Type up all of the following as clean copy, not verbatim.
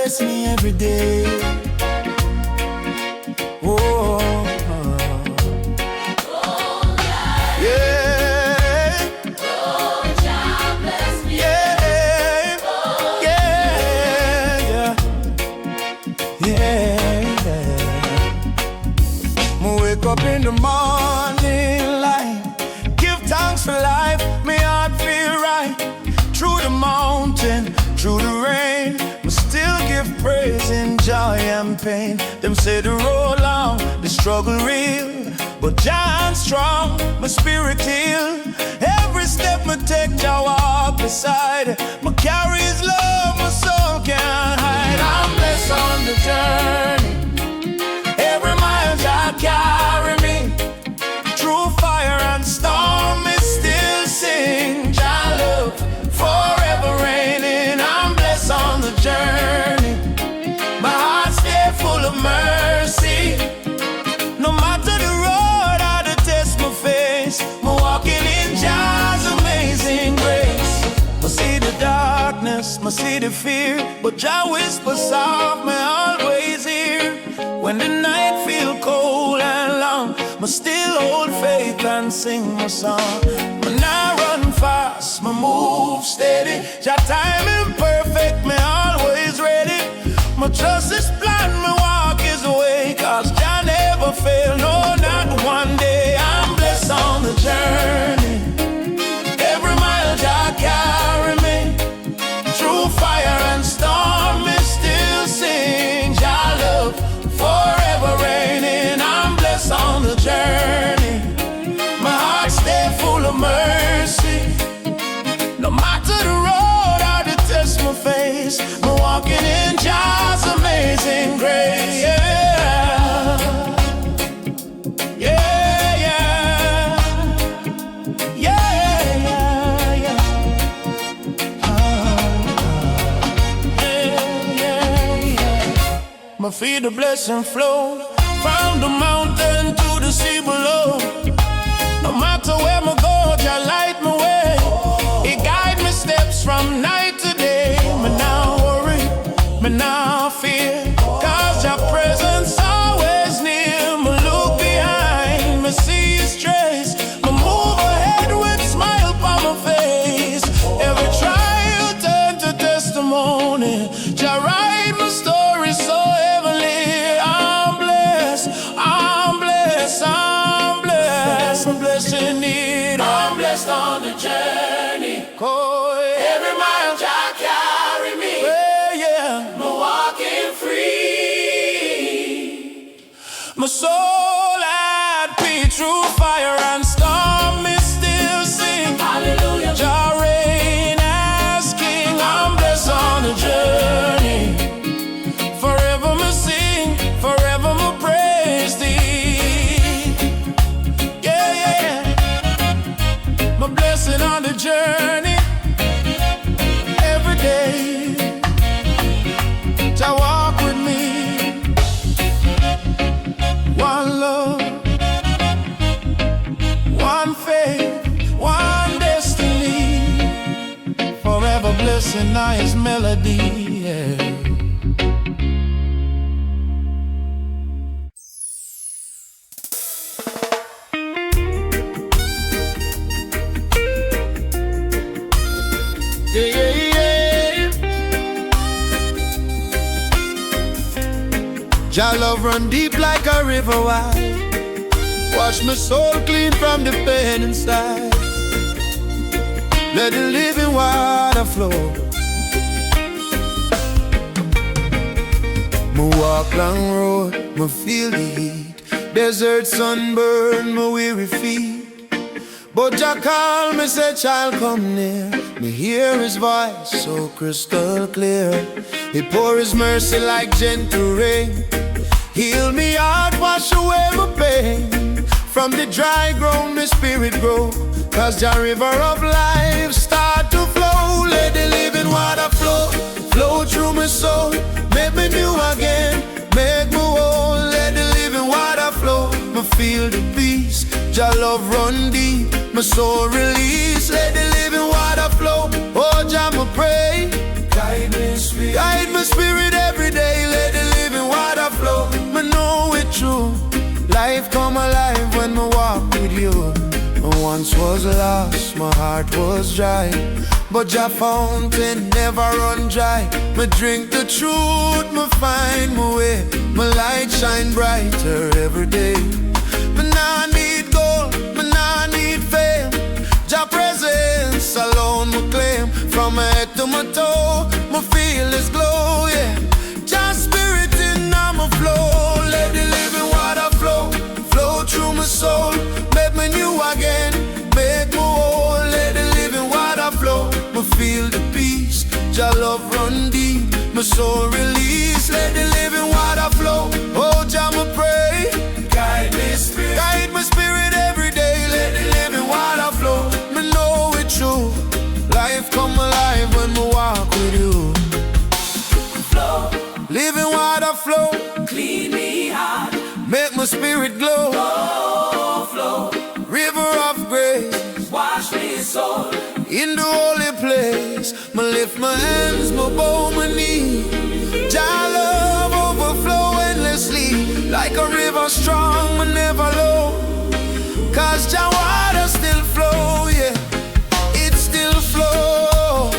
bless me every day. Oh, yeah. Yeah, yeah, yeah. Wake up in the morning light, give thanks for life, my heart feel right. Through the mountain, through the rain, I still give praise in joy and pain. Them say the road long, the struggle real, but John strong, my spirit heal. Every step I take, I walk beside. My carry His love, my soul can't hide. I'm blessed on the journey. Every mile Jah carry me. Through fire and storm, me still sing. Jah love forever reigning. I'm blessed on the journey. My heart stay full of mercy. No matter the road or the test my face, I'm walking in Jah's amazing grace. I see the darkness, I see the fear, but Jah whispers soft, me always hear. When the night feel cold and long, I still hold faith and sing my song. When I run fast, I move steady. Jah timing perfect, me always ready. My trust is blind, my walk is away, 'cause Jah never fail, no, not one day. I'm blessed on the journey. Every mile Jah carry me. Through fire and storm, me still sing. Jah love forever reigning. I'm blessed on the journey. My heart stay full of mercy. No matter the road or the test my face, I'm walking in Jah's amazing grace. Yeah, yeah, yeah, yeah, yeah, yeah. Yeah, yeah. My feet the blessing flow from the mountain to the sea below. No matter where I go, Jah light my way. He guide me steps from night to day. Me now worry, me now fear, 'cause Jah presence always near. Me look behind, me see His trace. Me move ahead with smile on my face. Every trial turn to testimony. Jah write my story so heavenly. I'm blessed, I'm blessed, I'm blessed. I'm blessed in need. I'm blessed on the journey. Every mile Jah carry me. Yeah. I'm walking free. My soul at peace through fire and storm, me still sing. Hallelujah. Jah reign as King. I'm blessed on the journey. Forever me sing, forever me praise Thee. Yeah, yeah. My blessing on the journey. Every day Jah walk with me. One love, one faith, one destiny. Forever blessing I His melody. Yeah. Yeah, yeah, yeah. Jah love run deep like a river wide. Wash my soul clean from the pain inside. Let the living water flow. Me walk long road, me feel the heat. Desert sunburn, my weary feet. But Jah call me, say child come near. Me hear His voice so crystal clear. He pour His mercy like gentle rain. Heal me heart, wash away my pain. From the dry ground, my spirit grow. 'Cause Jah river of life start to flow. Let the living water flow, flow through my soul. Make me new again, make me whole. Let the living water flow. Me feel the peace, Jah love run deep. My soul release, let the living water flow. Oh Jah, me pray, guide me spirit every true. Life come alive when I walk with you. I once was lost, my heart was dry, but your fountain never run dry. Me drink the truth, me find my way. My light shine brighter every day. Me nah need gold, me nah need fame. Your presence alone me claim. From my head to my toe, me feel His glow, yeah. Your spirit in my flow. Let the living water flow, flow through my soul. Make me new again, make me whole. Let the living water flow, me feel the peace. Your love run deep, my soul release. Let the living water flow, oh Jah me pray. Guide me spirit every day. Let the living water flow, me know it's true. Life come alive when we walk with you. Flow, living water flow, clean me heart, make my spirit glow. Flow, river of grace, wash me soul. In the holy place, me lift my hands, me bow my knee. Jah love overflow endlessly, like a river strong, me never low. Cause Jah water still flow, yeah, it still flow.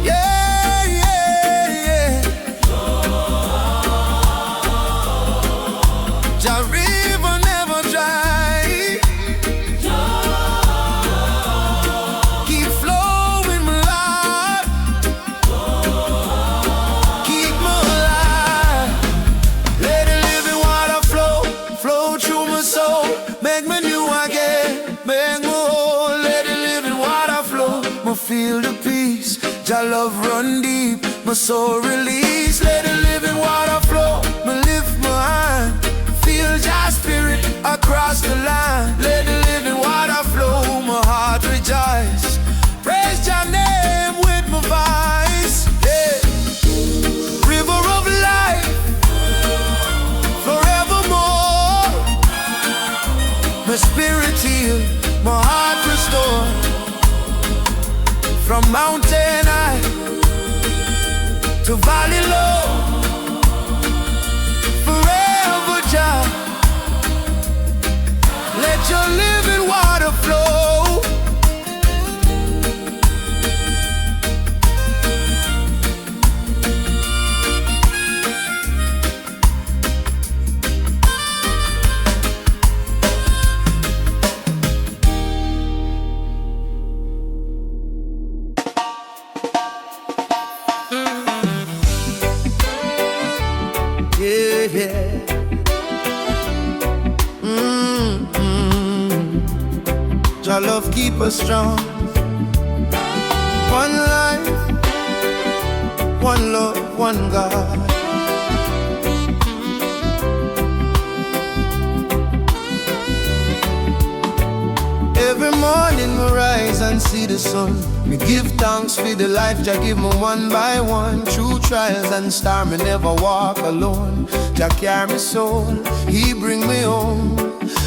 Yeah, yeah, yeah. Jah river never dry. Keep flowing my life, keep me alive. Let the living water flow, flow through my soul. Make me new again, make me whole. Let the living water flow, me feel the peace. Jah love run deep, my soul release. Let the living water flow, me lift my hand, feel Jah spirit across the line. Let the living water flow, my heart rejoice. Praise Jah name with my voice, yeah. River of life, forevermore. My spirit healed, my heart restored. From mountain high to valley low, forever Jah, let your living water flow. Yeah, yeah. Jah love keep us strong. One life, one love, one God. Every morning me rise and see the sun. Me give thanks for the life Jah give me one by one. Through trials and storm, me never walk alone. Jah carry me soul, He bring me home.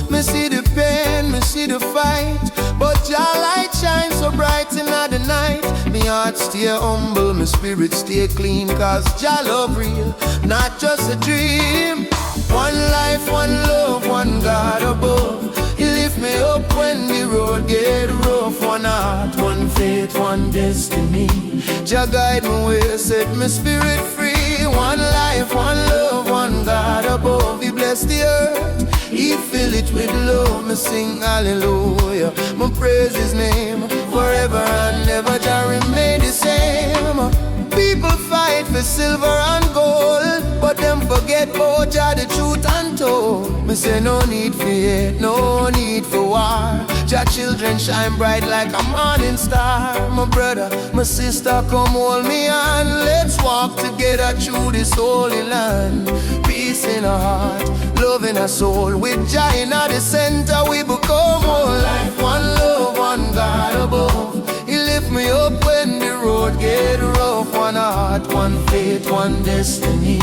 Me see the pain, me see the fight, but Jah light shine so bright in the night. Me heart stay humble, my spirit stay clean, cause Jah love real, not just a dream. One life, one love, one God above. He lift me up when the road get rough. One heart, one faith, one destiny. Jah guide me way, set my spirit free. One life, one love, one God above. He bless the earth, He fill it with love. Me sing hallelujah, me praise His name forever and ever. Jah remain the same. People fight for silver and gold, but them forget about Jah the truth untold. Me say no need for hate, no need for war. Jah children shine bright like a morning star. My brother, my sister, come hold me on. Let's walk together through this holy land. Peace in our heart, love in our soul. With Jah in the center, we become one life, one love, one God above. He lift me up when the road get rough. One heart, one faith, one destiny.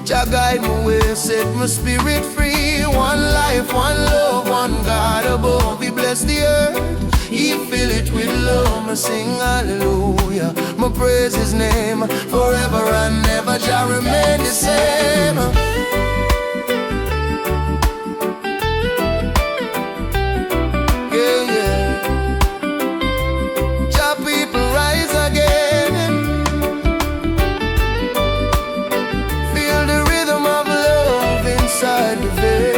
Jah guide me way, set my spirit free. One life, one love, one God above. He bless the earth, He fill it with love. gonna sing hallelujah. My praise His name forever and never shall remain the same. Yeah, yeah. Jah people rise again. Feel the rhythm of love inside the vein.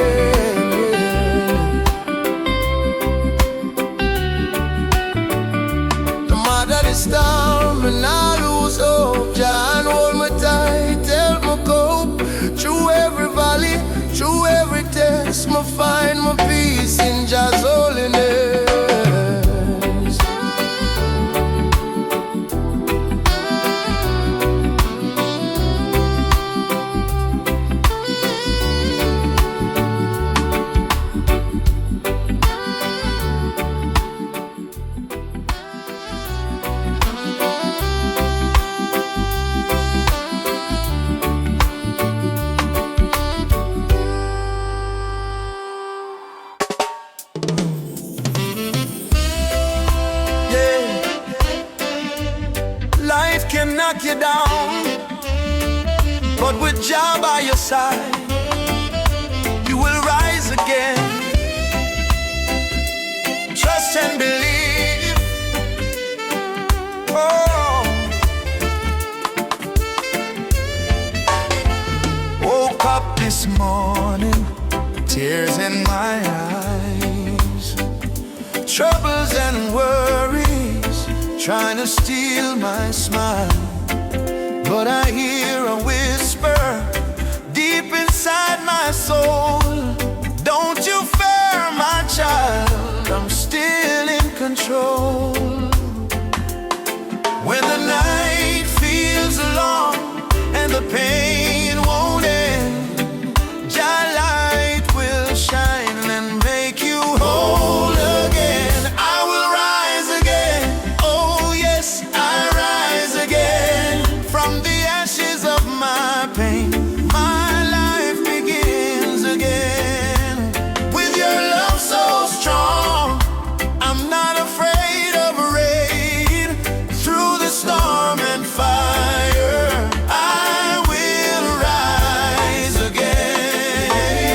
No matter the storm, and I lose hope. Jah hold me tight, help me cope. Through every valley, through every test, me find my peace in Jah's holiness. Life can knock you down, but with Jah by your side, you will rise again. Trust and believe. Oh, woke up this morning, tears in my eyes, troubles and worries trying to steal my smile. But I hear a whisper deep inside my soul. Don't you fear, my child, I'm still in control. When the night feels long and the pain won't end, Jah light will shine and make you whole again. I will rise again. Oh yes, I rise again. From the ashes of my pain, my life begins again. With your love so strong, I'm not afraid of rain. Through the storm and fire, I will rise again.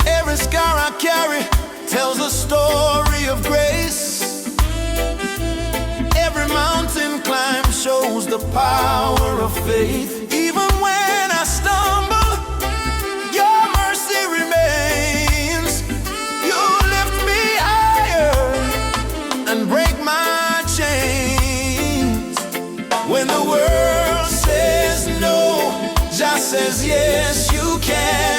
Every scar I carry tells a story of grace. Every mountain climb shows the power of faith. Even when I stumble, your mercy remains. You lift me higher and break my chains. When the world says no, Jah says yes, you can.